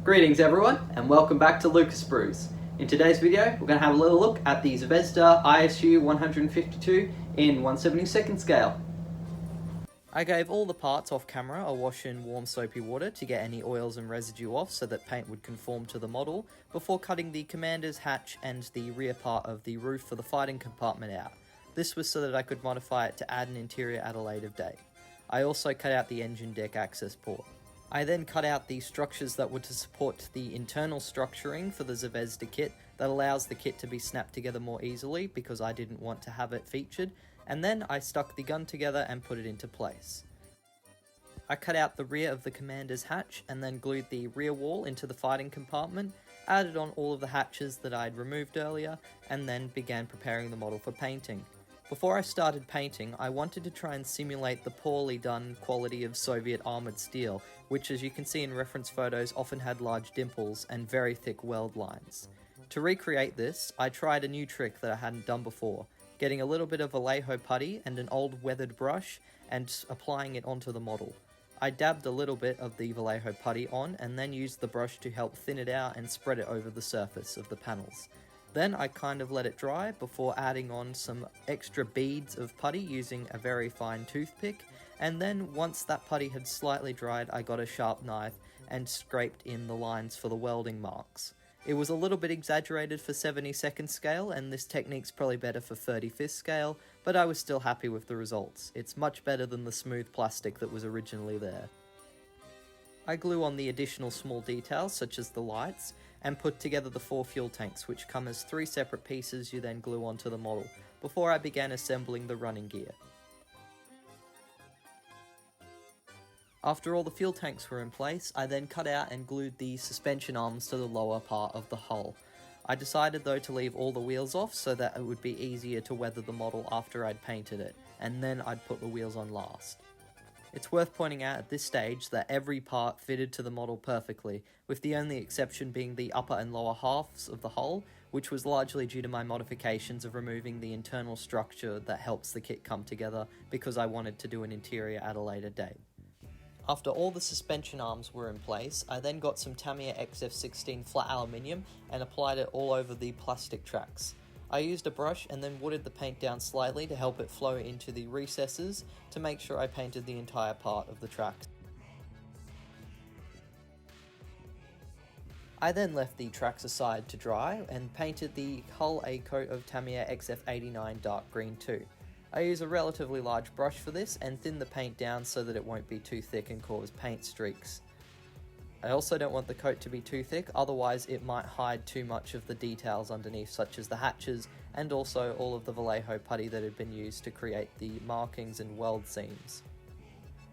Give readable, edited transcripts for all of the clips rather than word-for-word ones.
Greetings everyone, and welcome back to Luca Sprues. In today's video, we're going to have a little look at the Zvezda ISU-152 in 1/72 scale. I gave all the parts off camera a wash in warm soapy water to get any oils and residue off so that paint would conform to the model before cutting the commander's hatch and the rear part of the roof for the fighting compartment out. This was so that I could modify it to add an interior at a later date. I also cut out the engine deck access port. I then cut out the structures that were to support the internal structuring for the Zvezda kit that allows the kit to be snapped together more easily because I didn't want to have it featured, and then I stuck the gun together and put it into place. I cut out the rear of the commander's hatch and then glued the rear wall into the fighting compartment, added on all of the hatches that I'd removed earlier, and then began preparing the model for painting. Before I started painting, I wanted to try and simulate the poorly done quality of Soviet armoured steel, which as you can see in reference photos often had large dimples and very thick weld lines. To recreate this, I tried a new trick that I hadn't done before, getting a little bit of Vallejo putty and an old weathered brush and applying it onto the model. I dabbed a little bit of the Vallejo putty on and then used the brush to help thin it out and spread it over the surface of the panels. Then I kind of let it dry before adding on some extra beads of putty using a very fine toothpick, and then once that putty had slightly dried, I got a sharp knife and scraped in the lines for the welding marks. It was a little bit exaggerated for 72nd scale, and this technique's probably better for 35th scale, but I was still happy with the results. It's much better than the smooth plastic that was originally there. I glue on the additional small details such as the lights, and put together the 4 fuel tanks, which come as 3 separate pieces you then glue onto the model, before I began assembling the running gear. After all the fuel tanks were in place, I then cut out and glued the suspension arms to the lower part of the hull. I decided though to leave all the wheels off so that it would be easier to weather the model after I'd painted it, and then I'd put the wheels on last. It's worth pointing out at this stage that every part fitted to the model perfectly, with the only exception being the upper and lower halves of the hull, which was largely due to my modifications of removing the internal structure that helps the kit come together because I wanted to do an interior at a later date. After all the suspension arms were in place, I then got some Tamiya XF16 flat aluminium and applied it all over the plastic tracks. I used a brush and then wooded the paint down slightly to help it flow into the recesses to make sure I painted the entire part of the tracks. I then left the tracks aside to dry and painted the hull a coat of Tamiya XF89 dark green too. I use a relatively large brush for this and thin the paint down so that it won't be too thick and cause paint streaks. I also don't want the coat to be too thick, otherwise it might hide too much of the details underneath, such as the hatches and also all of the Vallejo putty that had been used to create the markings and weld seams.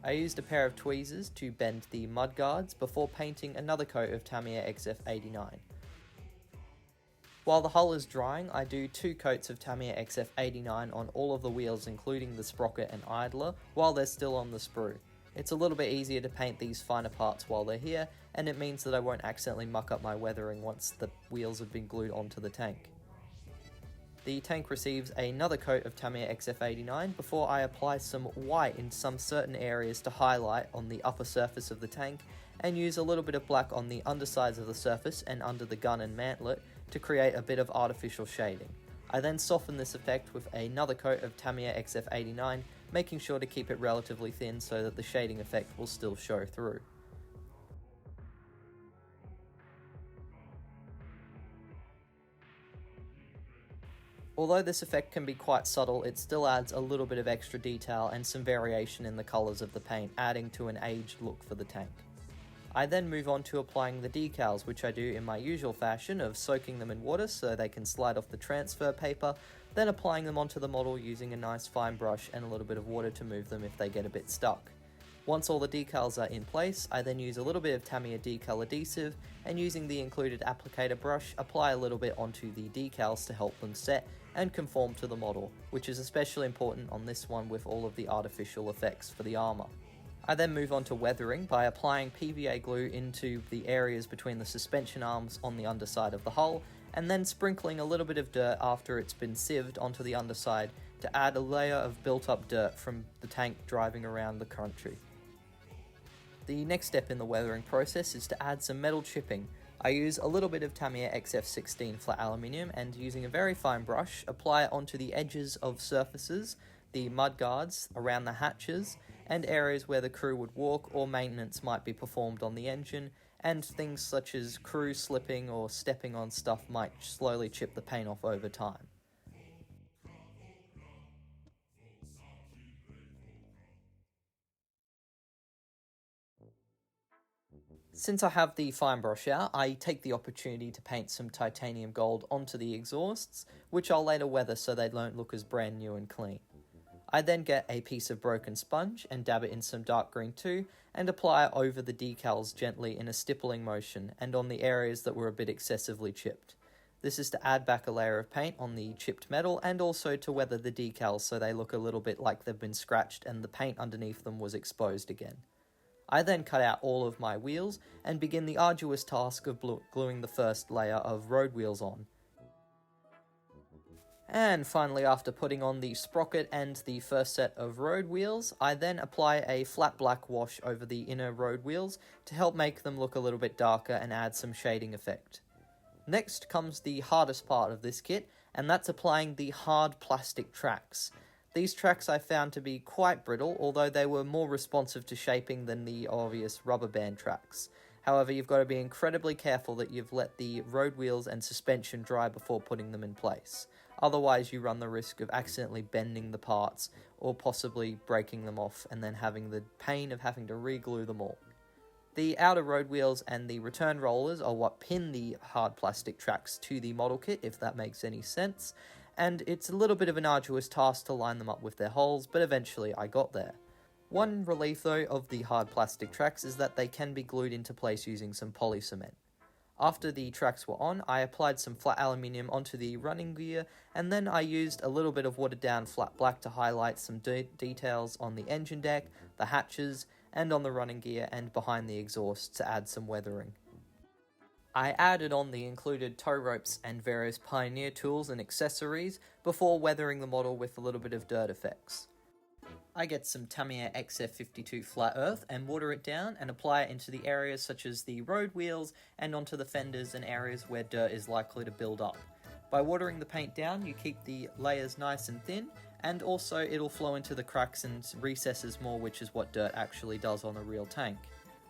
I used a pair of tweezers to bend the mudguards before painting another coat of Tamiya XF89. While the hull is drying, I do 2 coats of Tamiya XF89 on all of the wheels including the sprocket and idler while they're still on the sprue. It's a little bit easier to paint these finer parts while they're here, and it means that I won't accidentally muck up my weathering once the wheels have been glued onto the tank. The tank receives another coat of Tamiya XF89 before I apply some white in some certain areas to highlight on the upper surface of the tank, and use a little bit of black on the undersides of the surface and under the gun and mantlet to create a bit of artificial shading. I then soften this effect with another coat of Tamiya XF89, making sure to keep it relatively thin so that the shading effect will still show through. Although this effect can be quite subtle, it still adds a little bit of extra detail and some variation in the colours of the paint, adding to an aged look for the tank. I then move on to applying the decals, which I do in my usual fashion of soaking them in water so they can slide off the transfer paper, then applying them onto the model using a nice fine brush and a little bit of water to move them if they get a bit stuck. Once all the decals are in place, I then use a little bit of Tamiya decal adhesive and using the included applicator brush, apply a little bit onto the decals to help them set and conform to the model, which is especially important on this one with all of the artificial effects for the armour. I then move on to weathering by applying PVA glue into the areas between the suspension arms on the underside of the hull, and then sprinkling a little bit of dirt after it's been sieved onto the underside to add a layer of built up dirt from the tank driving around the country. The next step in the weathering process is to add some metal chipping. I use a little bit of Tamiya XF16 flat aluminium and using a very fine brush, apply it onto the edges of surfaces, the mud guards, around the hatches, and areas where the crew would walk or maintenance might be performed on the engine, and things such as crew slipping or stepping on stuff might slowly chip the paint off over time. Since I have the fine brush out, I take the opportunity to paint some titanium gold onto the exhausts, which I'll later weather so they don't look as brand new and clean. I then get a piece of broken sponge and dab it in some dark green too, and apply it over the decals gently in a stippling motion and on the areas that were a bit excessively chipped. This is to add back a layer of paint on the chipped metal and also to weather the decals so they look a little bit like they've been scratched and the paint underneath them was exposed again. I then cut out all of my wheels and begin the arduous task of gluing the first layer of road wheels on. And finally, after putting on the sprocket and the first set of road wheels, I then apply a flat black wash over the inner road wheels to help make them look a little bit darker and add some shading effect. Next comes the hardest part of this kit, and that's applying the hard plastic tracks. These tracks I found to be quite brittle, although they were more responsive to shaping than the obvious rubber band tracks. However, you've got to be incredibly careful that you've let the road wheels and suspension dry before putting them in place. Otherwise, you run the risk of accidentally bending the parts or possibly breaking them off and then having the pain of having to re-glue them all. The outer road wheels and the return rollers are what pin the hard plastic tracks to the model kit, if that makes any sense, and it's a little bit of an arduous task to line them up with their holes, but eventually I got there. One relief though of the hard plastic tracks is that they can be glued into place using some poly cement. After the tracks were on, I applied some flat aluminium onto the running gear, and then I used a little bit of watered down flat black to highlight some details on the engine deck, the hatches, and on the running gear and behind the exhaust to add some weathering. I added on the included tow ropes and various Pioneer tools and accessories before weathering the model with a little bit of dirt effects. I get some Tamiya XF52 flat earth and water it down and apply it into the areas such as the road wheels and onto the fenders and areas where dirt is likely to build up. By watering the paint down, you keep the layers nice and thin, and also it'll flow into the cracks and recesses more, which is what dirt actually does on a real tank.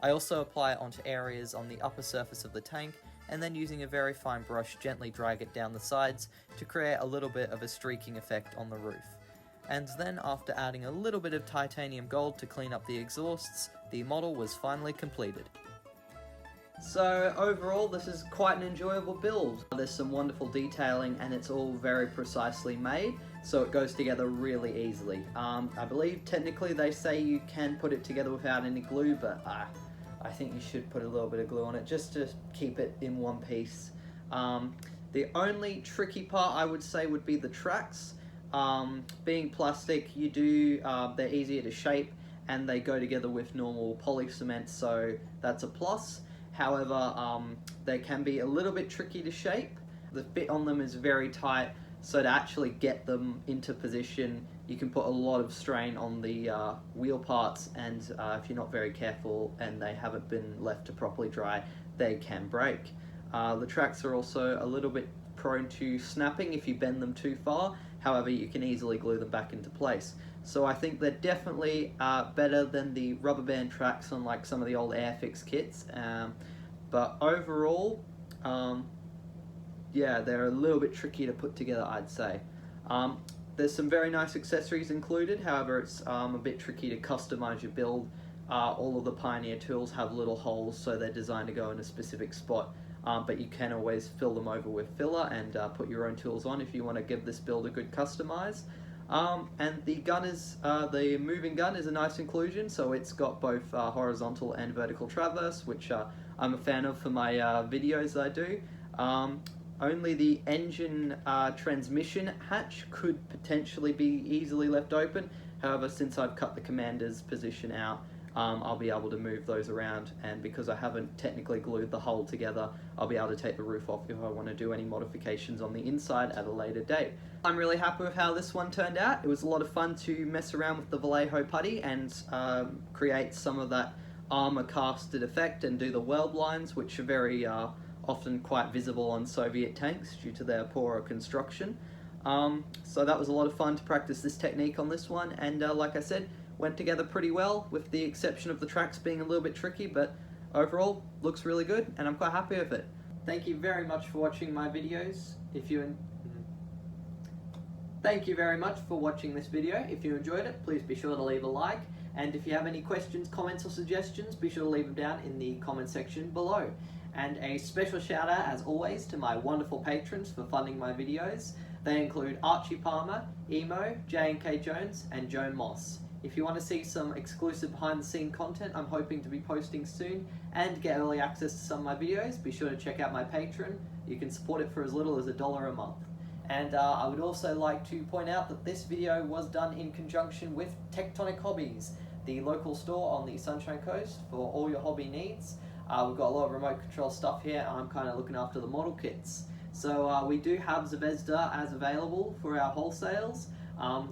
I also apply it onto areas on the upper surface of the tank, and then using a very fine brush gently drag it down the sides to create a little bit of a streaking effect on the roof. And then after adding a little bit of titanium gold to clean up the exhausts, the model was finally completed. So overall, this is quite an enjoyable build. There's some wonderful detailing and it's all very precisely made, so it goes together really easily. I believe technically they say you can put it together without any glue, but I think you should put a little bit of glue on it just to keep it in one piece. The only tricky part I would say would be the tracks. Being plastic, they're easier to shape and they go together with normal poly cement, so that's a plus. However, they can be a little bit tricky to shape. The fit on them is very tight, so to actually get them into position, you can put a lot of strain on the wheel parts, and if you're not very careful and they haven't been left to properly dry, they can break. The tracks are also a little bit prone to snapping if you bend them too far. However, you can easily glue them back into place. So I think they're definitely better than the rubber band tracks on like some of the old Airfix kits. But overall, yeah, they're a little bit tricky to put together, I'd say. There's some very nice accessories included, however it's a bit tricky to customize your build. All of the Pioneer tools have little holes, so they're designed to go in a specific spot. But you can always fill them over with filler and put your own tools on if you want to give this build a good customize. And the gun is, the moving gun is a nice inclusion, so it's got both horizontal and vertical traverse, which I'm a fan of for my videos I do. Only the engine transmission hatch could potentially be easily left open. However, since I've cut the commander's position out, I'll be able to move those around, and because I haven't technically glued the hull together, I'll be able to take the roof off if I want to do any modifications on the inside at a later date. I'm really happy with how this one turned out. It was a lot of fun to mess around with the Vallejo putty and create some of that armour casted effect and do the weld lines, which are very often quite visible on Soviet tanks due to their poorer construction. So that was a lot of fun to practice this technique on this one, and like I said, went together pretty well, with the exception of the tracks being a little bit tricky, but overall looks really good and I'm quite happy with it. Thank you very much for watching my videos. Thank you very much for watching this video. If you enjoyed it, please be sure to leave a like, and if you have any questions, comments or suggestions, be sure to leave them down in the comment section below. And a special shout out, as always, to my wonderful patrons for funding my videos. They include Archie Palmer, Emo, J&K Jones and Joan Moss. If you want to see some exclusive behind the scene content I'm hoping to be posting soon and get early access to some of my videos, be sure to check out my Patreon. You can support it for as little as $1 a month. And I would also like to point out that this video was done in conjunction with Tectonic Hobbies, the local store on the Sunshine Coast for all your hobby needs. We've got a lot of remote control stuff here, and I'm kind of looking after the model kits. So we do have Zvezda as available for our wholesales.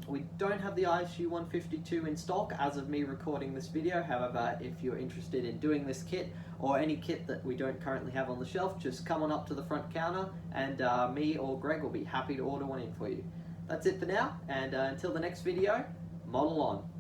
We don't have the ISU-152 in stock as of me recording this video. However, if you're interested in doing this kit or any kit that we don't currently have on the shelf, just come on up to the front counter and me or Greg will be happy to order one in for you. That's it for now, and until the next video, model on.